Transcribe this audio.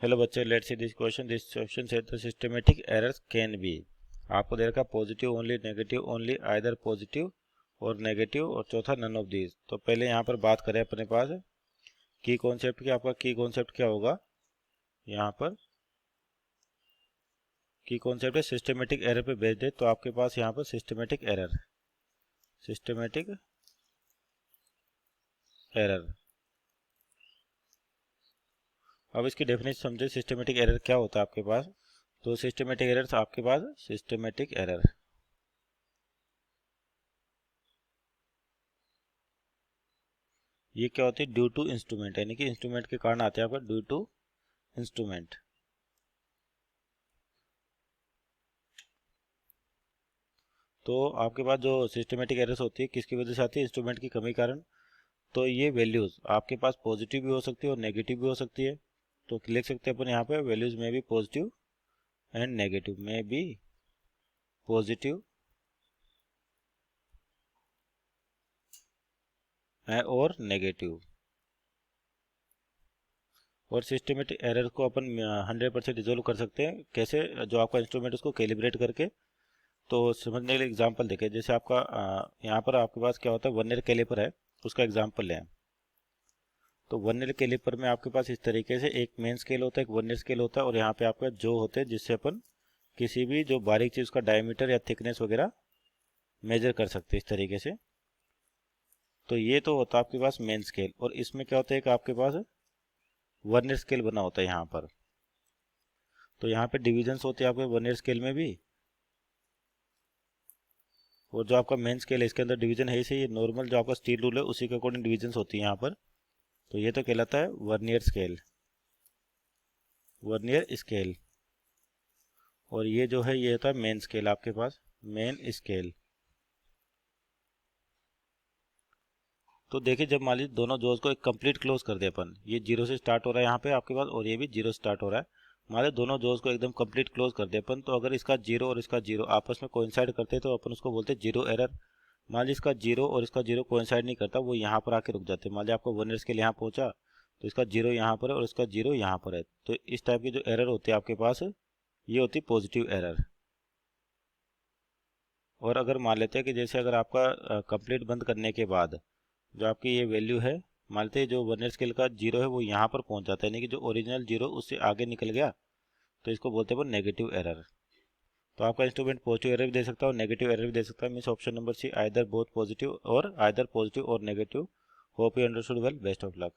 Hello बच्चे, let's see this question said the systematic errors can be. आपको दे रखा positive only, negative only, either positive और negative, और चौथा नन ऑफ दीज। तो पहले यहाँ पर बात करें अपने पास की कॉन्सेप्ट की। आपका की कॉन्सेप्ट क्या होगा? यहाँ पर की कॉन्सेप्ट है सिस्टमेटिक एरर पे बेस्ड है। तो आपके पास यहाँ पर सिस्टमेटिक एरर। अब इसकी डेफिनेशन समझे, सिस्टमेटिक एरर क्या होता है आपके पास। तो सिस्टमेटिक एरर्स आपके पास सिस्टमेटिक एरर, ये क्या होती है? ड्यू टू इंस्ट्रूमेंट, यानी कि इंस्ट्रूमेंट के कारण आते हैं आपका ड्यू टू इंस्ट्रूमेंट। तो आपके पास जो सिस्टमेटिक एरर्स होती है किसकी वजह से आती है? इंस्ट्रूमेंट की कमी कारण। तो ये वैल्यूज आपके पास पॉजिटिव भी हो सकती है और नेगेटिव भी हो सकती है। तो लिख सकते हैं अपन यहाँ पे वैल्यूज में भी पॉजिटिव एंड नेगेटिव, में भी पॉजिटिव और नेगेटिव। और सिस्टमेटिक एरर को अपन 100% रिजोल्व कर सकते हैं कैसे? जो आपका इंस्ट्रूमेंट उसको कैलिब्रेट करके। तो समझने के लिए एग्जांपल देखें। जैसे आपका यहाँ पर आपके पास क्या होता है, वर्नियर कैलिपर है, उसका एग्जांपल लें। तो वर्नियर कैलिपर में आपके पास इस तरीके से एक मेन स्केल होता है, एक वर्नियर स्केल होता है, और यहाँ पे आपका जो होते हैं जिससे अपन किसी भी जो बारीक चीज़ का डायमीटर या थिकनेस वगैरह मेजर कर सकते हैं इस तरीके से। तो ये तो होता है आपके पास मेन स्केल। और इसमें क्या होता है कि आपके पास वर्नियर स्केल बना होता है यहाँ पर। तो यहाँ पे डिविजन्स होते हैं आपके वर्नियर स्केल में भी, और जो आपका मेन स्केल है इसके अंदर डिवीजन है ही सही। नॉर्मल जो आपका स्टील रूल है उसी के अकॉर्डिंग डिविजन्स होती है यहाँ पर। तो ये तो कहलाता है वर्नियर स्केल, वर्नियर स्केल। और ये जो है ये होता है मेन स्केल आपके पास, मेन स्केल। तो देखिए, जब मान लीजिए दोनों जोज को एक कंप्लीट क्लोज कर दे अपन, ये जीरो से स्टार्ट हो रहा है यहाँ पे आपके पास, और ये भी जीरो स्टार्ट हो रहा है। मान लीजिए दोनों जोज को एकदम कंप्लीट क्लोज कर दे अपन, तो अगर इसका जीरो और इसका जीरो आपस में कोइंसाइड करते हैं तो अपन उसको बोलते हैं जीरो एरर। मान लीजिए इसका जीरो और इसका जीरो कोइंसाइड नहीं करता, वो यहाँ पर आके रुक जाते हैं। मान लीजिए आपको वर्नियर स्केल यहाँ पहुंचा, तो इसका जीरो यहाँ पर है और इसका जीरो यहाँ पर है। तो इस टाइप की जो एरर होती है आपके पास, ये होती है पॉजिटिव एरर। और अगर मान लेते हैं कि जैसे अगर आपका कंप्लीट बंद करने के बाद जो आपकी ये वैल्यू है, मान लेते हैं जो वर्नियर स्केल का जीरो है वो यहाँ पर पहुँच जाता है, यानी कि जो ओरिजिनल जीरो उससे आगे निकल गया, तो इसको बोलते हैं वो नेगेटिव एरर। तो आपका इंस्ट्रूमेंट पॉजिटिव एरर भी दे सकता है और नेगेटिव एरर भी दे सकता है। Means option number C, either both positive और आइदर पॉजिटिव और negative. Hope you understood well. Best of luck.